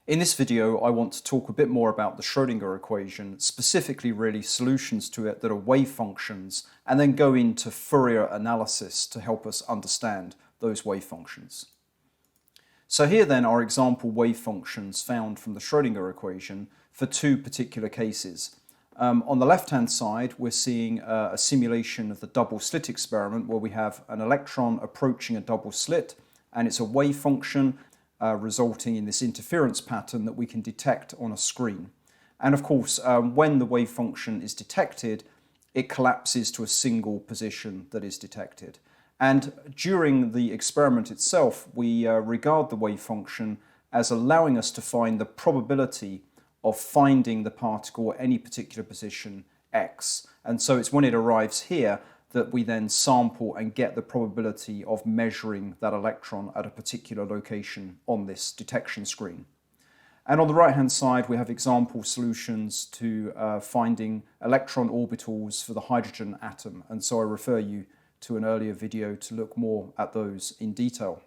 In this video, I want to talk a bit more about the Schrodinger equation, specifically really solutions to it that are wave functions, and then go into Fourier analysis to help us understand those wave functions. So here then are example wave functions found from the Schrodinger equation for two particular cases. On the left-hand side, we're seeing a simulation of the double slit experiment where we have an electron approaching a double slit, and it's a wave function resulting in this interference pattern that we can detect on a screen. And of course, when the wave function is detected, it collapses to a single position that is detected. And during the experiment itself, we regard the wave function as allowing us to find the probability of finding the particle at any particular position x. And so it's when it arrives here that we then sample and get the probability of measuring that electron at a particular location on this detection screen. And on the right-hand side, we have example solutions to finding electron orbitals for the hydrogen atom. And so I refer you to an earlier video to look more at those in detail.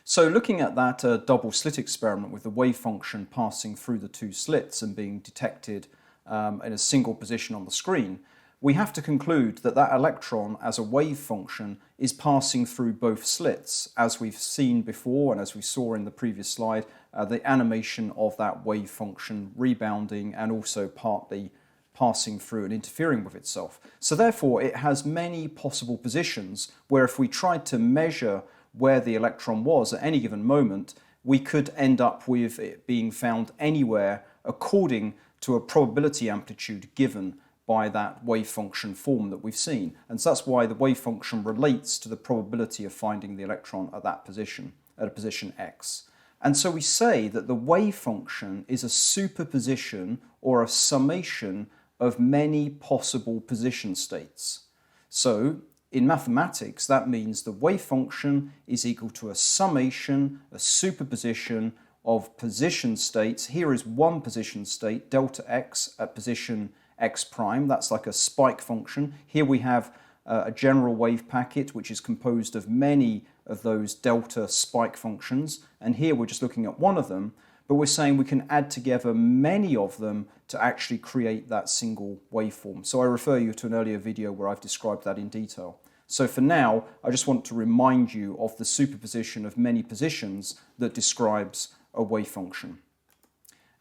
So looking at that double slit experiment with the wave function passing through the two slits and being detected in a single position on the screen, we have to conclude that that electron as a wave function is passing through both slits. As we've seen before and as we saw in the previous slide, the animation of that wave function rebounding and also partly passing through and interfering with itself. So therefore it has many possible positions where if we tried to measure where the electron was at any given moment, we could end up with it being found anywhere according to a probability amplitude given by that wave function form that we've seen. And so that's why the wave function relates to the probability of finding the electron at that position, at a position x. And so we say that the wave function is a superposition or a summation of many possible position states. So in mathematics, that means the wave function is equal to a summation, a superposition of position states. Here is one position state, delta x at position x prime. That's like a spike function. Here we have a general wave packet which is composed of many of those delta spike functions, and here we're just looking at one of them, but we're saying we can add together many of them to actually create that single waveform. So I refer you to an earlier video where I've described that in detail. So for now, I just want to remind you of the superposition of many positions that describes a wave function.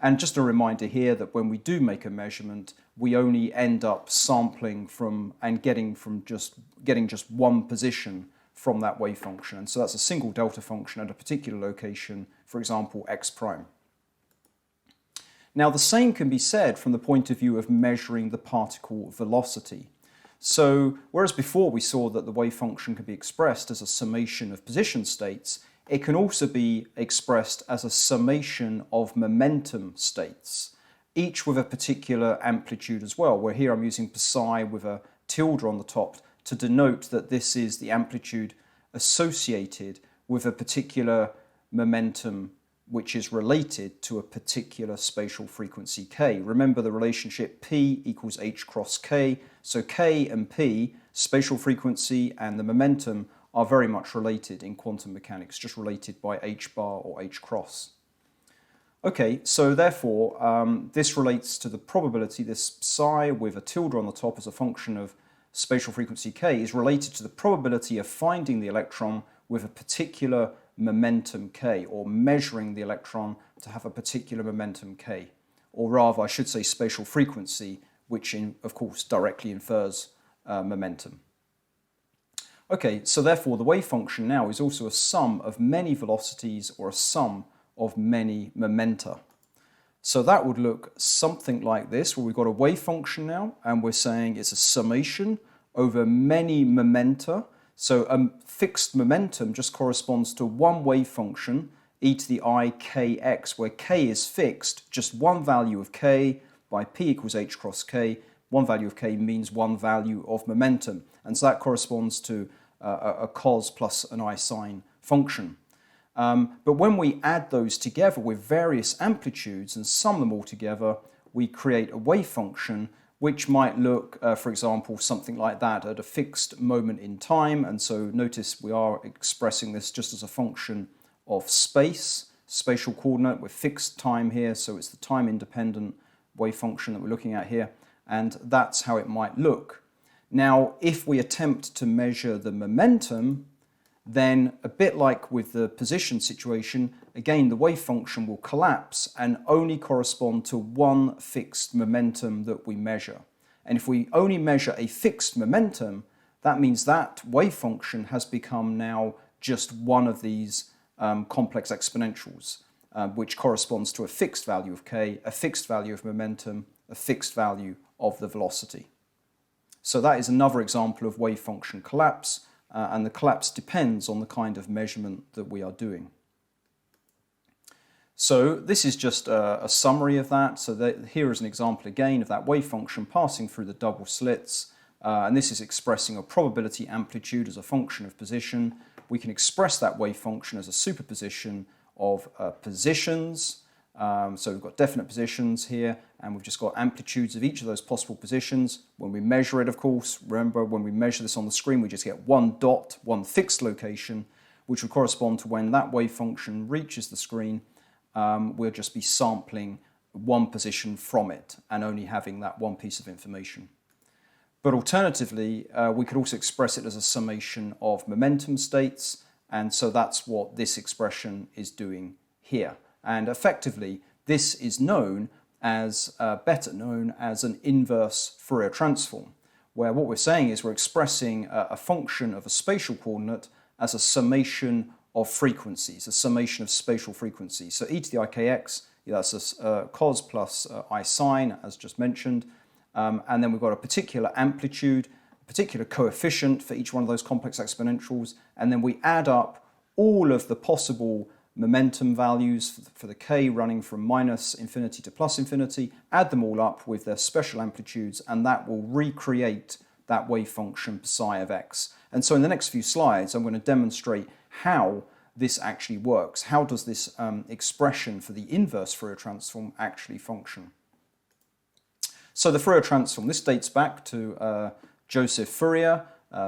And just a reminder here that when we do make a measurement, we only end up sampling from and getting just one position from that wave function. And so that's a single delta function at a particular location, for example, x prime. Now the same can be said from the point of view of measuring the particle velocity. So whereas before we saw that the wave function can be expressed as a summation of position states, it can also be expressed as a summation of momentum states, each with a particular amplitude as well, where here I'm using psi with a tilde on the top to denote that this is the amplitude associated with a particular momentum which is related to a particular spatial frequency k. Remember the relationship p equals h cross k, so k and p, spatial frequency and the momentum, are very much related in quantum mechanics, just related by h bar or h cross. Okay, so therefore this relates to the probability, this psi with a tilde on the top as a function of spatial frequency k is related to the probability of finding the electron with a particular momentum k, or measuring the electron to have a particular momentum k, or rather I should say spatial frequency, which of course directly infers momentum. Okay, so therefore the wave function now is also a sum of many velocities or a sum of many momenta. So that would look something like this, where we've got a wave function now and we're saying it's a summation over many momenta. So a fixed momentum just corresponds to one wave function, e to the I kx, where k is fixed, just one value of k by p equals h cross k. One value of k means one value of momentum. And so that corresponds to a cos plus an I sine function. But when we add those together with various amplitudes and sum them all together, we create a wave function which might look, for example, something like that at a fixed moment in time. And so notice we are expressing this just as a function of space. spatial coordinate with fixed time here, so it's the time independent wave function that we're looking at here, and that's how it might look. Now, if we attempt to measure the momentum, then a bit like with the position situation, again the wave function will collapse and only correspond to one fixed momentum that we measure. And if we only measure a fixed momentum, that means that wave function has become now just one of these complex exponentials, which corresponds to a fixed value of k, a fixed value of momentum, a fixed value of the velocity. So that is another example of wave function collapse, and the collapse depends on the kind of measurement that we are doing. So this is just a summary of that. So here is an example again of that wave function passing through the double slits, and this is expressing a probability amplitude as a function of position. We can express that wave function as a superposition of positions. So we've got definite positions here, and we've just got amplitudes of each of those possible positions. When we measure it, of course, remember when we measure this on the screen, we just get one dot, one fixed location, which will correspond to when that wave function reaches the screen. We'll just be sampling one position from it and only having that one piece of information. But alternatively, we could also express it as a summation of momentum states, and so that's what this expression is doing here. And effectively, this is known as, better known as an inverse Fourier transform, where what we're saying is we're expressing a function of a spatial coordinate as a summation of frequencies, a summation of spatial frequencies. So e to the ikx, that's a cos plus I sine, as just mentioned, and then we've got a particular amplitude, a particular coefficient for each one of those complex exponentials, and then we add up all of the possible momentum values for the k running from minus infinity to plus infinity, add them all up with their special amplitudes, and that will recreate that wave function psi of x. And so in the next few slides, I'm going to demonstrate how this actually works. How does this expression for the inverse Fourier transform actually function? So the Fourier transform, this dates back to Joseph Fourier,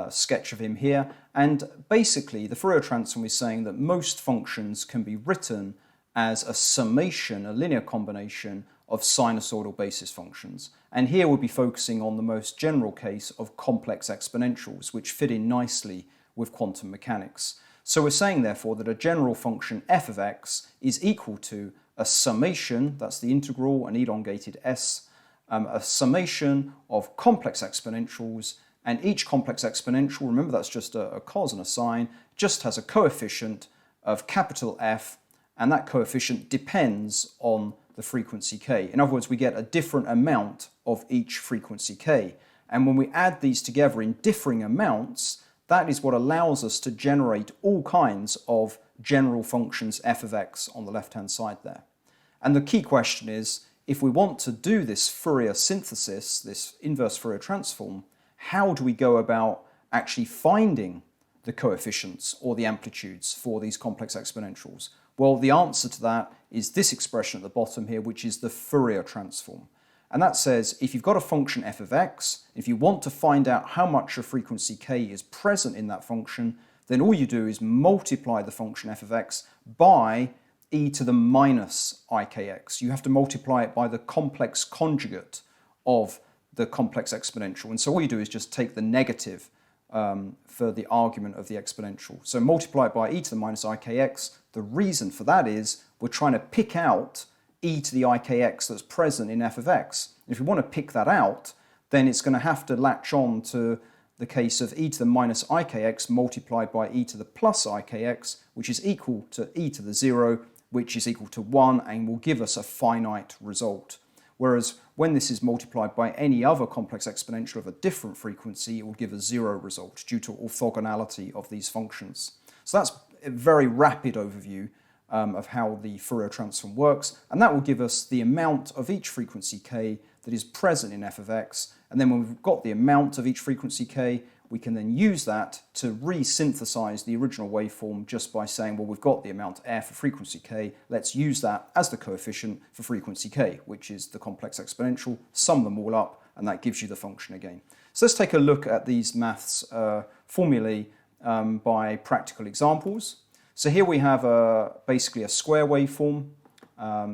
sketch of him here, and basically the Fourier transform is saying that most functions can be written as a summation, a linear combination of sinusoidal basis functions. And here we'll be focusing on the most general case of complex exponentials, which fit in nicely with quantum mechanics. So we're saying therefore that a general function f of x is equal to a summation, that's the integral, an elongated s, a summation of complex exponentials, and each complex exponential, remember that's just a cos and a sine, just has a coefficient of capital F, and that coefficient depends on the frequency k. In other words, we get a different amount of each frequency k. And when we add these together in differing amounts, that is what allows us to generate all kinds of general functions f of x on the left-hand side there. And the key question is, if we want to do this Fourier synthesis, this inverse Fourier transform, how do we go about actually finding the coefficients or the amplitudes for these complex exponentials? Well, the answer to that is this expression at the bottom here, which is the Fourier transform. And that says if you've got a function f of x, if you want to find out how much of frequency k is present in that function, then all you do is multiply the function f of x by e to the minus ikx. You have to multiply it by the complex conjugate of the complex exponential. And so all you do is just take the negative for the argument of the exponential. So multiply it by e to the minus ikx. The reason for that is we're trying to pick out e to the ikx that's present in f of x. If we want to pick that out, then it's going to have to latch on to the case of e to the minus ikx multiplied by e to the plus ikx, which is equal to e to the 0, which is equal to 1, and will give us a finite result. Whereas when this is multiplied by any other complex exponential of a different frequency, it will give a 0 result due to orthogonality of these functions. So that's a very rapid overview of how the Fourier transform works, and that will give us the amount of each frequency k that is present in f of x, and then when we've got the amount of each frequency k, we can then use that to re-synthesize the original waveform just by saying, well, we've got the amount f for frequency k, let's use that as the coefficient for frequency k, which is the complex exponential, sum them all up, and that gives you the function again. So let's take a look at these maths formulae by practical examples. So here we have basically a square waveform.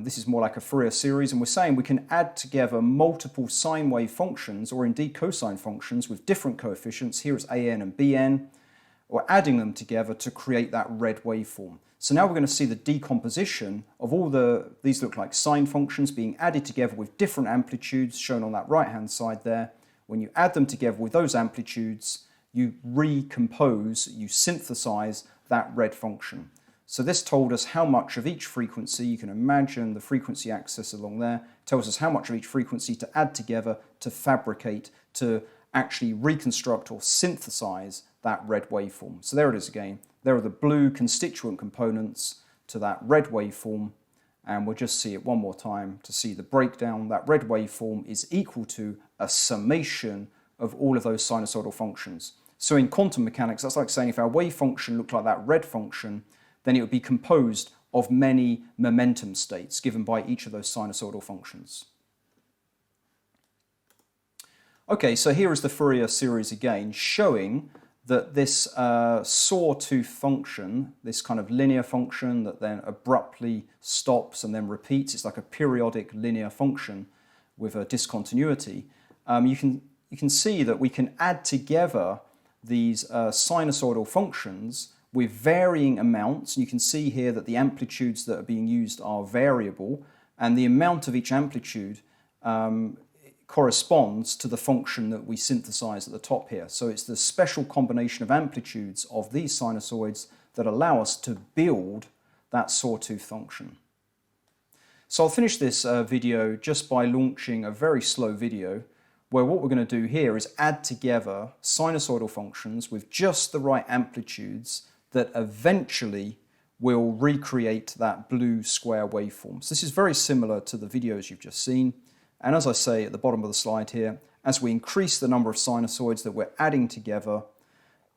This is more like a Fourier series, and we're saying we can add together multiple sine wave functions, or indeed cosine functions, with different coefficients. Here it's an and bn. We're adding them together to create that red waveform. So now we're going to see the decomposition of all these look like sine functions being added together with different amplitudes, shown on that right-hand side there. When you add them together with those amplitudes, you recompose, you synthesize that red function. So this told us how much of each frequency, you can imagine the frequency axis along there, tells us how much of each frequency to add together to fabricate, to actually reconstruct or synthesize that red waveform. So there it is again. There are the blue constituent components to that red waveform, and we'll just see it one more time to see the breakdown. That red waveform is equal to a summation of all of those sinusoidal functions. So in quantum mechanics, that's like saying if our wave function looked like that red function, then it would be composed of many momentum states given by each of those sinusoidal functions. Okay, so here is the Fourier series again, showing that this sawtooth function, this kind of linear function that then abruptly stops and then repeats, it's like a periodic linear function with a discontinuity. You can see that we can add together these sinusoidal functions with varying amounts. You can see here that the amplitudes that are being used are variable, and the amount of each amplitude corresponds to the function that we synthesize at the top here. So it's the special combination of amplitudes of these sinusoids that allow us to build that sawtooth function. So I'll finish this video just by launching a very slow video where what we're going to do here is add together sinusoidal functions with just the right amplitudes that eventually will recreate that blue square waveform. So this is very similar to the videos you've just seen. And as I say at the bottom of the slide here, as we increase the number of sinusoids that we're adding together,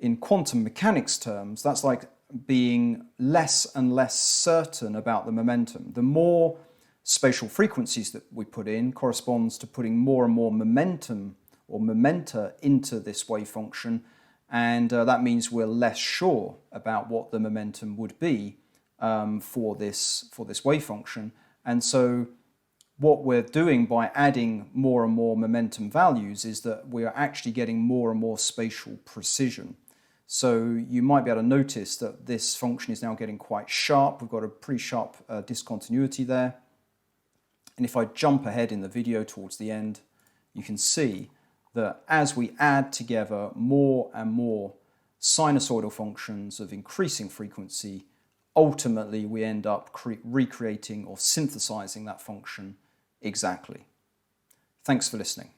in quantum mechanics terms, that's like being less and less certain about the momentum. The more spatial frequencies that we put in corresponds to putting more and more momentum or momenta into this wave function, and that means we're less sure about what the momentum would be for this wave function. And so what we're doing by adding more and more momentum values is that we are actually getting more and more spatial precision. So you might be able to notice that this function is now getting quite sharp. We've got a pretty sharp discontinuity there. And if I jump ahead in the video towards the end, you can see that as we add together more and more sinusoidal functions of increasing frequency, ultimately we end up recreating or synthesizing that function exactly. Thanks for listening.